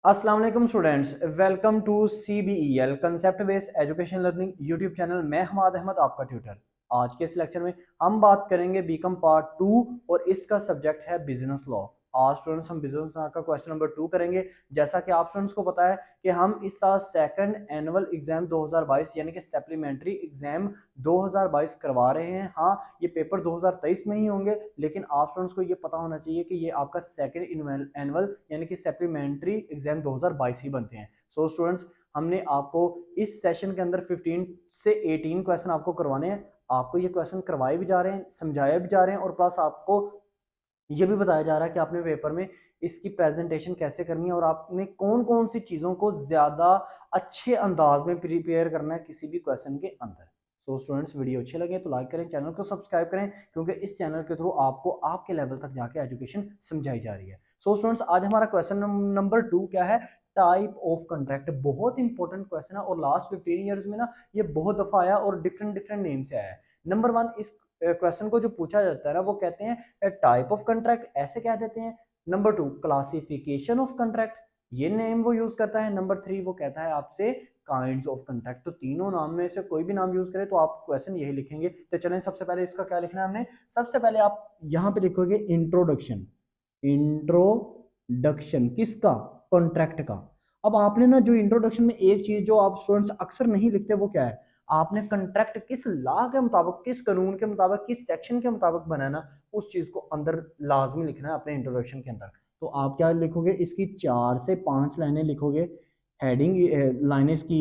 अस्सलाम वालेकुम students, welcome to CBEL concept based education learning YouTube channel. मैं हमाद अहमद आपका ट्यूटर। आज के इस लेक्चर में हम बात करेंगे बीकॉम पार्ट 2 और इसका सब्जेक्ट है बिजनेस लॉ। आज स्टूडेंट्स हम बिजनेस लॉ का क्वेश्चन नंबर 2 करेंगे। जैसा कि आप स्टूडेंट्स को पता है कि हम इस साल सेकंड एनुअल एग्जाम 2022 यानी कि सप्लीमेंट्री एग्जाम 2022 करवा रहे हैं। हाँ, ये पेपर 2023 में ही होंगे, लेकिन आप स्टूडेंट्स को ये पता होना चाहिए कि ये आपका सेकंड एनुअल यानी कि सप्लीमेंट्री एग्जाम 2022 ही बनते हैं। सो स्टूडेंट्स, हमने आपको इस सेशन के अंदर 15 से 18 क्वेश्चन आपको करवाने हैं। आपको ये क्वेश्चन करवाए भी जा रहे हैं, समझाए भी जा रहे हैं और प्लस आपको ये भी बताया जा रहा है कि आपने पेपर में इसकी प्रेजेंटेशन कैसे करनी है और आपने कौन कौन सी चीज़ों को ज़्यादा अच्छे अंदाज में प्रिपेयर करना है किसी भी क्वेश्चन के अंदर। सो स्टूडेंट्स, वीडियो अच्छे लगे तो लाइक करें, चैनल को सब्सक्राइब करें, क्योंकि इस चैनल के थ्रू आपको आपके लेवल तक जाके एजुकेशन समझाई जा रही है। सो स्टूडेंट्स, आज हमारा क्वेश्चन नंबर 2 क्या है? Type of contract. बहुत इंपॉर्टेंट क्वेश्चन है और लास्ट 15 ईयर्स में ना ये बहुत दफा आया और डिफरेंट डिफरेंट नेम से आया है। नंबर 1, इस क्वेश्चन को जो पूछा जाता है ना, वो कहते हैं टाइप ऑफ कंट्रैक्ट, ऐसे कह देते हैं। नंबर 2, क्लासिफिकेशन ऑफ कंट्रैक्ट, ये नेम वो यूज करता है। नंबर 3, वो कहता है आपसे काइंड्स ऑफ कंट्रैक्ट। तो तीनों नाम में से कोई भी नाम यूज करे तो आप क्वेश्चन यही लिखेंगे। तो चलें, सबसे पहले इसका क्या लिखना है हमने। सबसे पहले आप यहाँ पे लिखोगे इंट्रोडक्शन। इंट्रोडक्शन किसका? कॉन्ट्रैक्ट का। अब आपने ना जो इंट्रोडक्शन में एक चीज जो आप स्टूडेंट्स अक्सर नहीं लिखते, वो क्या है? आपने कंट्रैक्ट किस लॉ के मुताबिक, किस कानून के मुताबिक, किस सेक्शन के मुताबिक बनाना, उस चीज को अंदर लाजमी लिखना है अपने इंट्रोडक्शन के अंदर। तो आप क्या लिखोगे? इसकी 4 से 5 लाइनें लिखोगे, हेडिंग लाइनें इसकी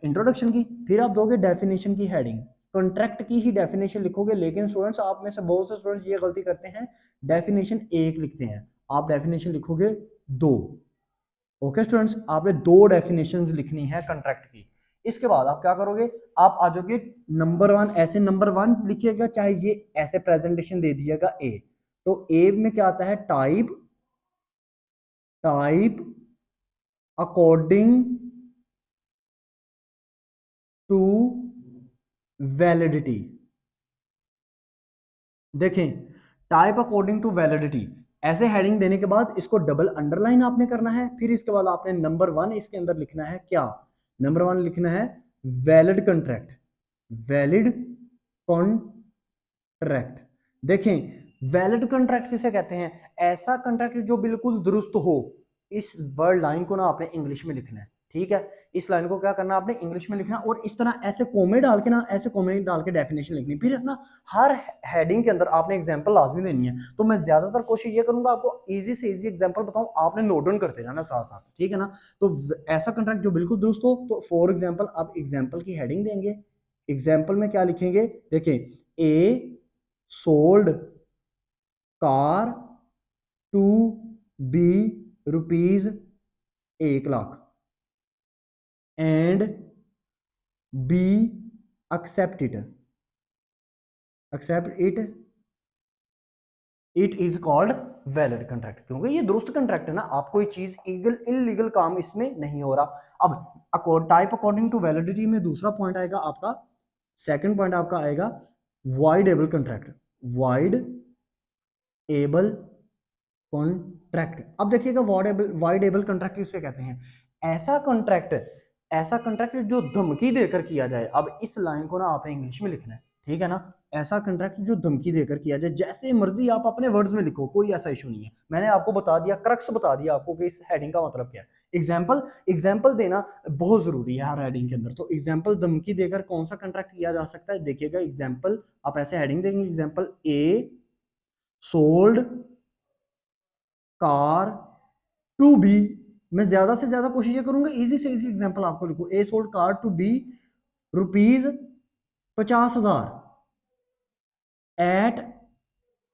इंट्रोडक्शन की। फिर आप दोगे डेफिनेशन की हेडिंग, कॉन्ट्रैक्ट की ही डेफिनेशन लिखोगे। लेकिन स्टूडेंट्स, आप में से बहुत से स्टूडेंट्स ये गलती करते हैं, डेफिनेशन एक लिखते हैं। आप डेफिनेशन लिखोगे 2। ओके स्टूडेंट्स, आपने 2 डेफिनेशंस लिखनी है कॉन्ट्रैक्ट की। इसके बाद आप क्या करोगे? आप आ जाओगे नंबर 1। ऐसे नंबर 1 लिखिएगा, चाहे ये ऐसे प्रेजेंटेशन दे दीजिएगा ए। तो ए में क्या आता है? Type, type according to validity. देखें, टाइप अकॉर्डिंग टू वैलिडिटी, ऐसे हेडिंग देने के बाद इसको डबल अंडरलाइन आपने करना है। फिर इसके बाद आपने नंबर 1 इसके अंदर लिखना है क्या? नंबर 1 लिखना है वैलिड कंट्रैक्ट। Valid contract. देखें, वैलिड कॉन्ट्रैक्ट किसे कहते हैं? ऐसा कॉन्ट्रैक्ट जो बिल्कुल दुरुस्त हो। इस वर्ड लाइन को ना आपने इंग्लिश में लिखना है, ठीक है? इस लाइन को क्या करना, आपने इंग्लिश में लिखना और इस तरह ऐसे कोमे डाल के ना, ऐसे कोमे डाल के डेफिनेशन लिखनी। फिर ना हर हेडिंग के अंदर आपने एग्जांपल लाजमी देनी है। तो मैं ज्यादातर कोशिश ये करूंगा आपको इजी से इजी एग्जांपल बताऊं, आपने नोट डाउन करते रहना साथ साथ, ठीक है ना? तो ऐसा कॉन्ट्रैक्ट जो बिल्कुल दुरुस्त हो, तो फॉर एग्जांपल आप एग्जांपल की हेडिंग देंगे। एग्जांपल में क्या लिखेंगे? देखें, A sold car to B rupees 1 lakh and B accept it, accept it, it is called valid contract. क्योंकि ये दुरुस्त कंट्रैक्ट है ना, आप कोई चीज ईगल इलीगल काम इसमें नहीं हो रहा। अब टाइप अकॉर्डिंग टू वैलिडिटी में दूसरा पॉइंट आएगा आपका, सेकंड पॉइंट आपका आएगा wide able contract. Wide able contract. अब देखिएगा, वाइड एबल कॉन्ट्रैक्ट किसे कहते हैं? ऐसा कॉन्ट्रैक्ट, ऐसा कॉन्ट्रैक्ट जो धमकी देकर किया जाए। अब इस लाइन को ना आपने इंग्लिश में लिखना है, ठीक है ना? ऐसा कॉन्ट्रैक्ट जो धमकी देकर किया जाए, जैसे मर्जी आप अपने वर्ड्स में लिखो, कोई ऐसा इशू नहीं है। मैंने आपको बता दिया, क्रक्स बता दिया आपको कि इस हेडिंग का मतलब क्या है। एग्जाम्पल, एग्जाम्पल देना बहुत जरूरी है हर हेडिंग के अंदर। तो एग्जाम्पल धमकी देकर कौन सा कॉन्ट्रैक्ट किया जा सकता है? देखिएगा, एग्जाम्पल आप ऐसे हेडिंग देंगे, example A sold car to B. मैं ज्यादा से ज्यादा कोशिश करूंगा इजी से इजी एग्जांपल आपको लिखूं। A sold car to B rupees 50,000 at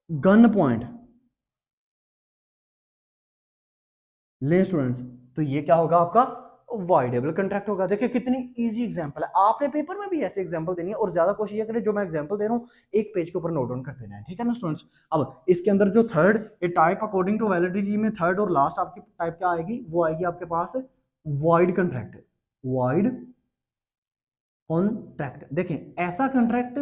gun point. ले स्टूडेंट्स, तो ये क्या होगा? आपका वाइडेबल कंट्रैक्ट होगा। देखिए कितनी इजी एग्जांपल है। आपने पेपर में भी ऐसे एग्जांपल देनी है और ज्यादा कोशिश ये करें जो मैं एग्जांपल दे रहा हूं एक पेज के ऊपर नोट डाउन करते जाएं, ठीक है ना स्टूडेंट्स? अब इसके अंदर जो third, a type according to validity में थर्ड और लास्ट आपकी टाइप क्या आएगी? वो आएगी आपके पास वाइड कंट्रैक्ट। Void contract. देखें, ऐसा कंट्रैक्ट,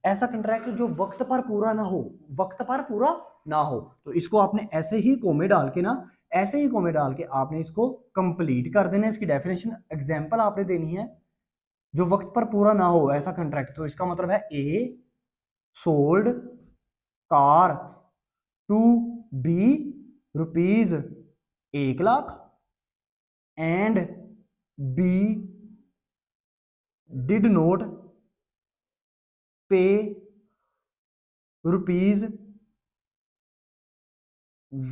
ऐसा कंट्रैक्ट जो वक्त पर पूरा ना हो। वक्त पर पूरा ना हो। तो इसको आपने ऐसे ही कोमे डाल के ना, ऐसे ही कोमे डाल के आपने इसको कंप्लीट कर देना है। इसकी डेफिनेशन एग्जांपल आपने देनी है, जो वक्त पर पूरा ना हो ऐसा कंट्रैक्ट। तो इसका मतलब है A sold car to B rupees 1 lakh and B did not pay rupees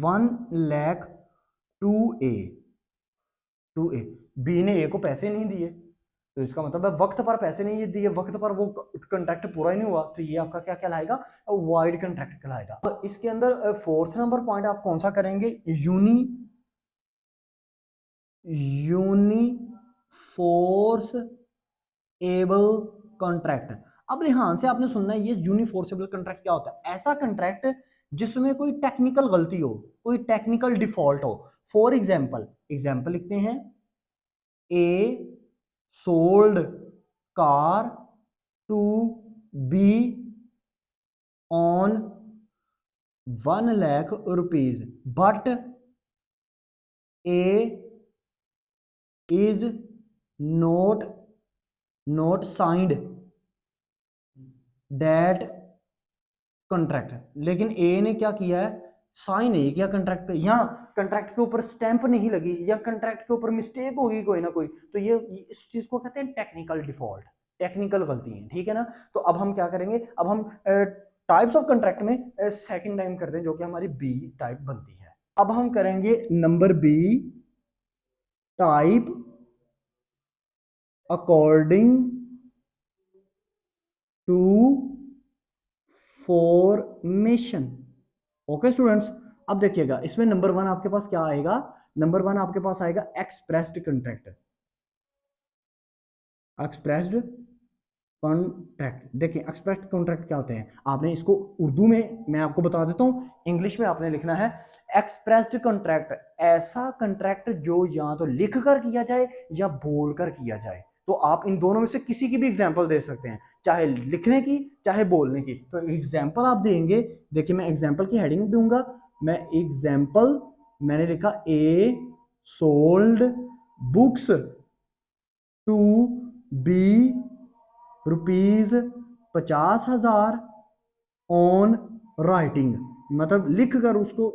1 lakh to A B ने ए को पैसे नहीं दिए, तो इसका मतलब है वक्त पर पैसे नहीं दिए, वक्त पर वो कंट्रैक्ट पूरा ही नहीं हुआ, तो ये आपका क्या कहलाएगा, वाइड कंट्रैक्ट कहलाएगा। तो इसके अंदर फोर्थ नंबर पॉइंट आप कौन सा करेंगे, यूनिफोर्स एबल कॉन्ट्रैक्ट। अब ध्यान से आपने सुनना है, ये यूनिफोर्सेबल कॉन्ट्रैक्ट क्या होता है, ऐसा कॉन्ट्रैक्ट जिसमें कोई टेक्निकल गलती हो, कोई टेक्निकल डिफॉल्ट हो। फॉर एग्जांपल, एग्जांपल लिखते हैं, A sold car to B on 1 lakh rupees but A is not signed that contract. लेकिन ए ने क्या किया है, साइन नहीं किया कॉन्ट्रैक्ट पे, यहाँ कॉन्ट्रैक्ट के ऊपर स्टैंप नहीं लगी, या कॉन्ट्रैक्ट के ऊपर मिस्टेक होगी कोई ना कोई, तो ये इस चीज को कहते हैं टेक्निकल डिफॉल्ट, टेक्निकल गलती है, ठीक है ना। तो अब हम क्या करेंगे, अब हम टाइप्स ऑफ कॉन्ट्रैक्ट में सेकंड टाइम करते हैं, जो कि हमारी बी टाइप बनती है। अब हम करेंगे number B type according to formation. Okay students, अब देखिएगा इसमें नंबर 1 आपके पास क्या आएगा, नंबर 1 आपके पास आएगा एक्सप्रेस्ड कॉन्ट्रैक्ट। एक्सप्रेस्ड कॉन्ट्रैक्ट, देखिए एक्सप्रेस्ड कॉन्ट्रैक्ट क्या होते हैं, आपने इसको उर्दू में मैं आपको बता देता हूं, इंग्लिश में आपने लिखना है एक्सप्रेस्ड कॉन्ट्रैक्ट, ऐसा कॉन्ट्रैक्ट जो या तो लिख कर किया जाए या बोल कर किया जाए। तो आप इन दोनों में से किसी की भी एग्जांपल दे सकते हैं, चाहे लिखने की चाहे बोलने की। तो एग्जांपल आप देंगे, देखिए मैं एग्जांपल की हेडिंग दूंगा, मैं एग्जांपल, मैंने लिखा A sold books to B rupees 50,000 on writing, मतलब लिख कर उसको,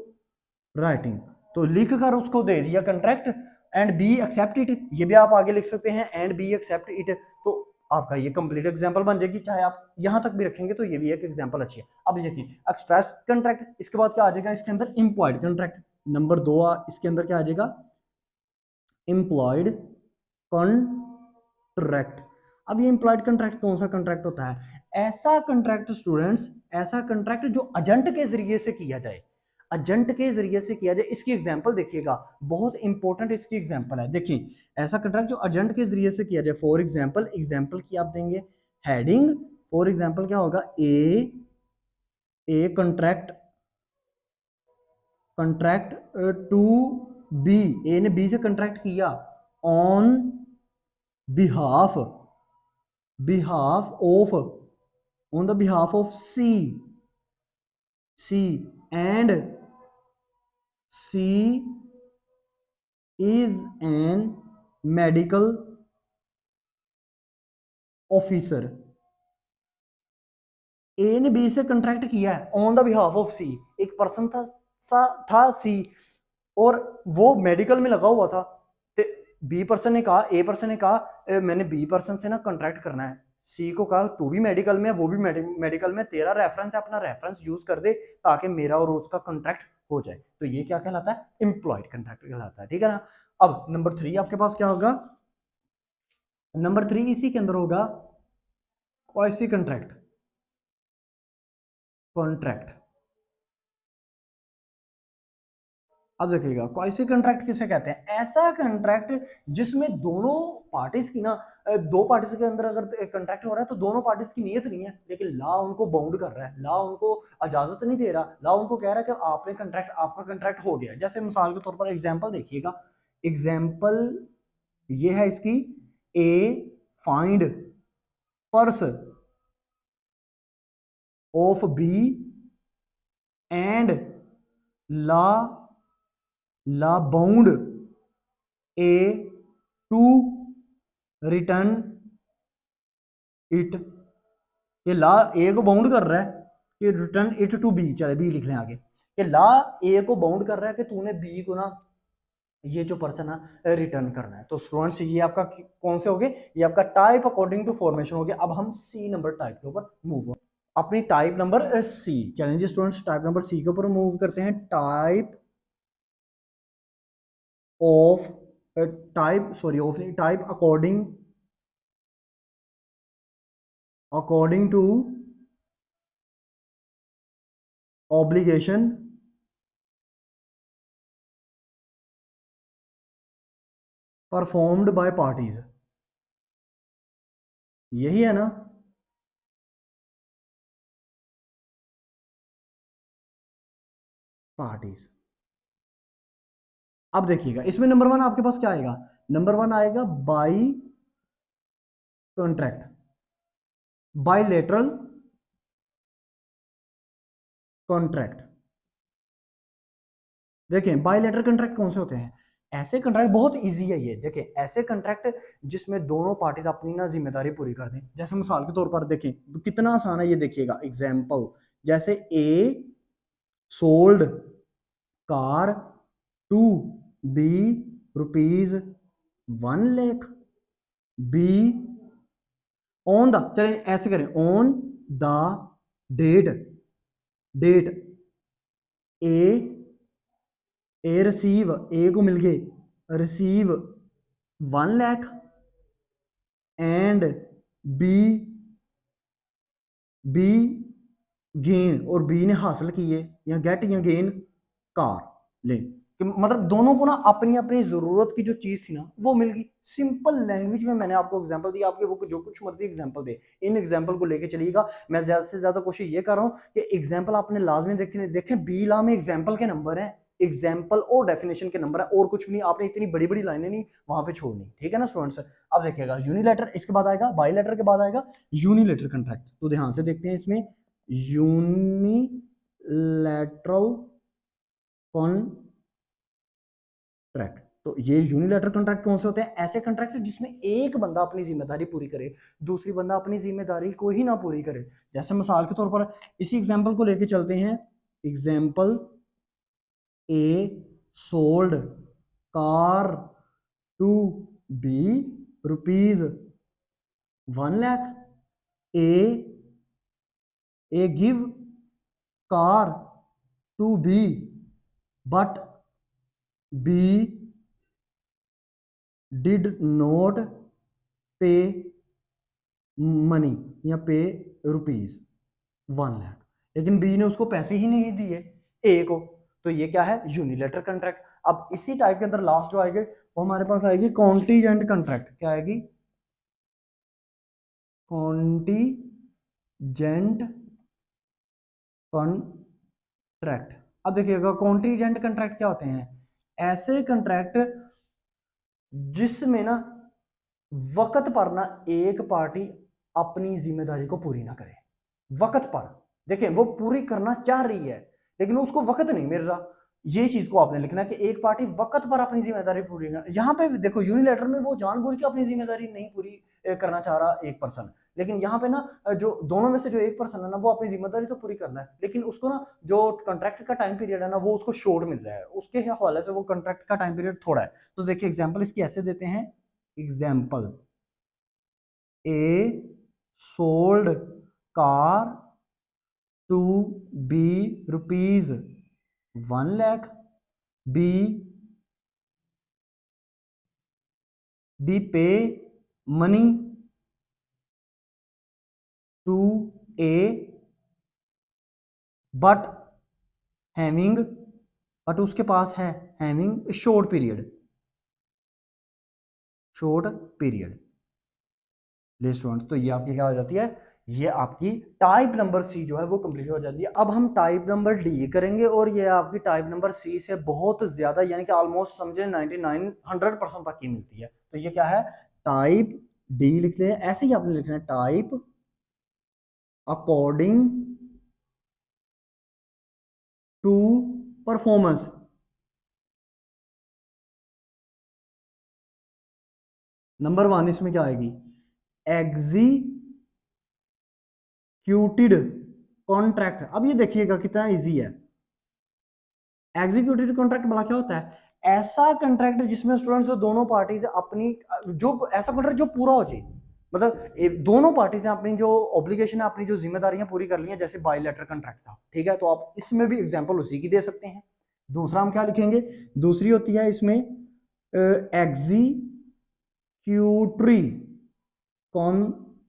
राइटिंग, तो लिख कर उसको दे दिया contract, and B accept it, ये भी आप आगे लिख सकते हैं, एंड बी एक्सेप्ट इट। तो आपका ये कंप्लीट एग्जांपल बन जाएगी, चाहे आप यहां तक भी रखेंगे तो ये भी एक एग्जांपल अच्छी है। अब देखिए एक्सप्रेस कंट्रैक्ट, इसके बाद क्या आ जाएगा, इसके अंदर इंप्लॉयड कंट्रैक्ट, नंबर 2 इसके अंदर क्या आ जाएगा, इंप्लॉयड कॉन्ट्रैक्ट। अब ये इंप्लॉयड कॉन्ट्रैक्ट कौन सा कॉन्ट्रैक्ट होता है, ऐसा कॉन्ट्रैक्ट स्टूडेंट्स, ऐसा कॉन्ट्रैक्ट जो एजेंट के जरिए से किया जाए, एजेंट के जरिए से किया जाए। इसकी एग्जांपल देखिएगा, बहुत इंपॉर्टेंट इसकी एग्जांपल है, देखिए ऐसा कॉन्ट्रैक्ट जो एजेंट के जरिए से किया जाए। फॉर एग्जांपल, एग्जांपल की आप देंगे हेडिंग, फॉर एग्जांपल क्या होगा, A contract, contract to B, A ने बी से कॉन्ट्रैक्ट किया on behalf, of, on the behalf of C and C is an medical officer। ए ने बी से कंट्रैक्ट किया है ऑन द बिहाफ ऑफ सी, एक पर्सन था सी, और वो मेडिकल में लगा हुआ था, तो बी पर्सन ने कहा, ए पर्सन ने कहा मैंने बी पर्सन से ना कॉन्ट्रैक्ट करना है, सी को कहा तू भी मेडिकल में, वो भी मेडिकल में, तेरा रेफरेंस है, अपना रेफरेंस यूज कर दे ताकि मेरा और उसका कॉन्ट्रैक्ट हो जाए। तो ये क्या कहलाता है, इंप्लॉयड कॉन्ट्रैक्ट कहलाता है, ठीक है ना। अब नंबर 3 आपके पास क्या होगा, नंबर 3 इसी के अंदर होगा क्वासी कॉन्ट्रैक्ट, कॉन्ट्रैक्ट। अब देखिएगा क्वासी कॉन्ट्रैक्ट किसे कहते हैं, ऐसा कॉन्ट्रैक्ट जिसमें दोनों पार्टीज की ना, दो पार्टीज के अंदर अगर कॉन्ट्रैक्ट हो रहा है तो दोनों पार्टीज की नीयत नहीं है, लेकिन लॉ उनको बाउंड कर रहा है, लॉ उनको इजाजत नहीं दे रहा, लॉ उनको कह रहा है कि आपने कॉन्ट्रैक्ट, आपका कॉन्ट्रैक्ट हो गया। जैसे मिसाल के तौर पर एग्जांपल देखिएगा, एग्जांपल ये है इसकी, A find purse of B and ला ला bound A to return it, ये ला ए को बाउंड कर रहा है कि रिटर्न इट टू बी, चले बी लिख लें आगे, कि ला ए को बाउंड कर रहा है कि तूने बी को ना, ये जो पर्सन है, रिटर्न करना है। तो स्टूडेंट्स ये आपका कौन से हो गए, ये आपका टाइप अकॉर्डिंग टू फॉर्मेशन हो गया। अब हम सी नंबर टाइप के ऊपर मूव, अपनी टाइप नंबर सी, चलेंगे स्टूडेंट्स टाइप नंबर सी के ऊपर मूव करते हैं। Type of type according to obligation performed by parties, यही है ना। पार्टीज, अब देखिएगा इसमें नंबर वन आपके पास क्या आएगा, नंबर वन आएगा बाई कॉन्ट्रैक्ट, बायलेटरल कॉन्ट्रैक्ट। देखें बायलेटरल कॉन्ट्रैक्ट कौन से होते हैं, ऐसे कॉन्ट्रैक्ट बहुत इजी है ये, देखें ऐसे कॉन्ट्रैक्ट जिसमें दोनों पार्टीज अपनी ना जिम्मेदारी पूरी कर दें। जैसे मिसाल के तौर पर देखें कितना आसान है ये, देखिएगा एग्जांपल, जैसे A sold car to B rupees 1 lakh, B on the, चले ऐसे करें, on the date date A receive, A को मिल गए receive 1 lakh and B B gain, और बी ने हासिल किए या गेट या गेन कार ले, कि मतलब दोनों को ना अपनी अपनी जरूरत की जो चीज थी ना वो मिल गई। सिंपल लैंग्वेज में मैंने आपको एग्जांपल दिया, आपके वो जो कुछ मर्जी एग्जांपल दे, इन एग्जांपल को लेके चलिएगा। मैं ज्यादा से ज्यादा कोशिश ये कर रहा हूँ कि एग्जांपल आपने लाजमी देखें बी ला में एग्जांपल के नंबर है, एग्जाम्पल और डेफिनेशन के नंबर है, और कुछ भी नहीं, आपने इतनी बड़ी बड़ी लाइनें नहीं वहां पे छोड़नी, ठीक है ना स्टूडेंट्स। अब देखिएगा यूनिलेटर, इसके बाद आएगा बायलेटर, के बाद आएगा यूनिलेटर कॉन्ट्रैक्ट। तो ध्यान से देखते हैं इसमें, यूनिलैटरल कॉन्ट्रैक्ट, तो ये यूनिलैटरल कॉन्ट्रैक्ट कौन से होते हैं, ऐसे कॉन्ट्रैक्ट जिसमें एक बंदा अपनी जिम्मेदारी पूरी करे, दूसरी बंदा अपनी जिम्मेदारी को ही ना पूरी करे। जैसे मिसाल के तौर पर इसी एग्जांपल को लेके चलते हैं, example A sold car to B rupees 1 lakh, A give car to B but B did not pay money या पे रुपीज 1 लाख, लेकिन बी ने उसको पैसे ही नहीं दिए ए को, तो ये क्या है, यूनिलेटर कॉन्ट्रैक्ट। अब इसी टाइप के अंदर लास्ट जो आएगी वो हमारे पास आएगी कॉन्टीजेंट कॉन्ट्रैक्ट, क्या आएगी, कॉन्टीजेंट कॉन्ट्रैक्ट। अब देखिएगा कॉन्टीजेंट कॉन्ट्रैक्ट क्या होते हैं, ऐसे कॉन्ट्रैक्ट जिसमें ना वक्त पर ना एक पार्टी अपनी जिम्मेदारी को पूरी ना करे, वक्त पर, देखिए वो पूरी करना चाह रही है लेकिन उसको वक्त नहीं मिल रहा, ये चीज को आपने लिखना है कि एक पार्टी वक्त पर अपनी जिम्मेदारी पूरी कर, यहाँ पे देखो यूनिलेटर में वो जानबूझ के अपनी जिम्मेदारी नहीं पूरी करना चाह रहा एक पर्सन, लेकिन यहाँ पे ना जो दोनों में से जो एक पर्सन है ना वो अपनी जिम्मेदारी तो पूरी करना है, लेकिन उसको ना जो कॉन्ट्रैक्ट का टाइम पीरियड है ना वो उसको शॉर्ट मिल रहा है, उसके हवाले से वो कॉन्ट्रैक्ट का टाइम पीरियड थोड़ा है। तो देखिए एग्जाम्पल इसकी ऐसे देते हैं, example A sold car to B rupees 1 lakh, B pay money to A but having, but उसके पास है हैविंग शॉर्ट पीरियड ले स्टूडेंट। तो ये आपकी क्या हो जाती है, ये आपकी टाइप नंबर सी जो है वो कंप्लीट हो जाती है। अब हम टाइप नंबर डी करेंगे और ये आपकी टाइप नंबर सी से बहुत ज्यादा, यानी कि ऑलमोस्ट समझे 99 100% तक की मिलती है। तो ये क्या है, टाइप डी लिखते हैं, ऐसे ही आपने लिखना है, type according to performance, number 1 इसमें क्या आएगी, एग्जीक्यूटेड कॉन्ट्रैक्ट। अब ये देखिएगा कितना इजी है। एग्जीक्यूटिव कॉन्ट्रैक्ट बड़ा क्या होता है, ऐसा कॉन्ट्रैक्ट जिसमें स्टूडेंट्स दोनों पार्टीज अपनी जो ऐसा कॉन्ट्रैक्ट जो पूरा हो जाए, मतलब दोनों पार्टीज ने अपनी जो ऑब्लिगेशन है, अपनी जो जिम्मेदारियां पूरी कर ली हैं, जैसे बायलैटरल कॉन्ट्रैक्ट था, ठीक है। तो आप इसमें भी एग्जांपल उसी की दे सकते हैं। दूसरा हम क्या लिखेंगे, दूसरी होती है इसमें एग्जीक्यूटरी कॉन्ट्रैक्ट।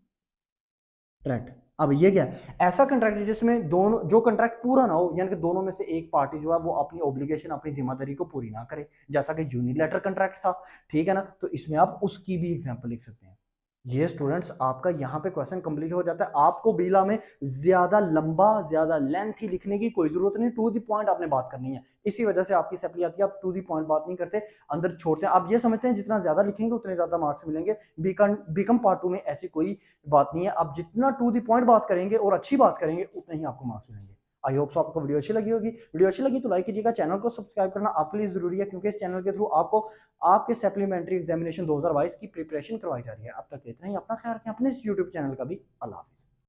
अब ये क्या है, ऐसा कॉन्ट्रैक्ट जिसमें दोनों, जो कॉन्ट्रैक्ट पूरा ना हो, यानी कि दोनों में से एक पार्टी जो है वो अपनी ऑब्लिगेशन, अपनी जिम्मेदारी को पूरी ना करे, जैसा कि यूनिलैटरल कॉन्ट्रैक्ट था, ठीक है ना। तो इसमें आप उसकी भी एग्जांपल लिख सकते हैं। ये स्टूडेंट्स आपका यहाँ पे क्वेश्चन कंप्लीट हो जाता है। आपको बीला में ज्यादा लंबा, ज्यादा लेंथी लिखने की कोई जरूरत नहीं, टू द पॉइंट आपने बात करनी है। इसी वजह से आपकी सप्ली आती है, आप टू द पॉइंट बात नहीं करते, अंदर छोड़ते हैं। आप ये समझते हैं जितना ज्यादा लिखेंगे उतने ज्यादा मार्क्स मिलेंगे। बीकम पार्ट 2 में ऐसी कोई बात नहीं है। आप जितना टू द पॉइंट बात करेंगे और अच्छी बात करेंगे, उतने ही आपको मार्क्स मिलेंगे। आई होप सो आपको वीडियो अच्छी लगी होगी। वीडियो अच्छी लगी तो लाइक कीजिएगा, चैनल को सब्सक्राइब करना आपके लिए जरूरी है, क्योंकि इस चैनल के थ्रू आपको आपके सप्लीमेंट्री एग्जामिनेशन 2022 की प्रिपरेशन करवाई जा रही है। अब तक इतना ही, अपना ख्याल रखें, अपने इस यूट्यूब चैनल का भी। अल्लाह हाफिज।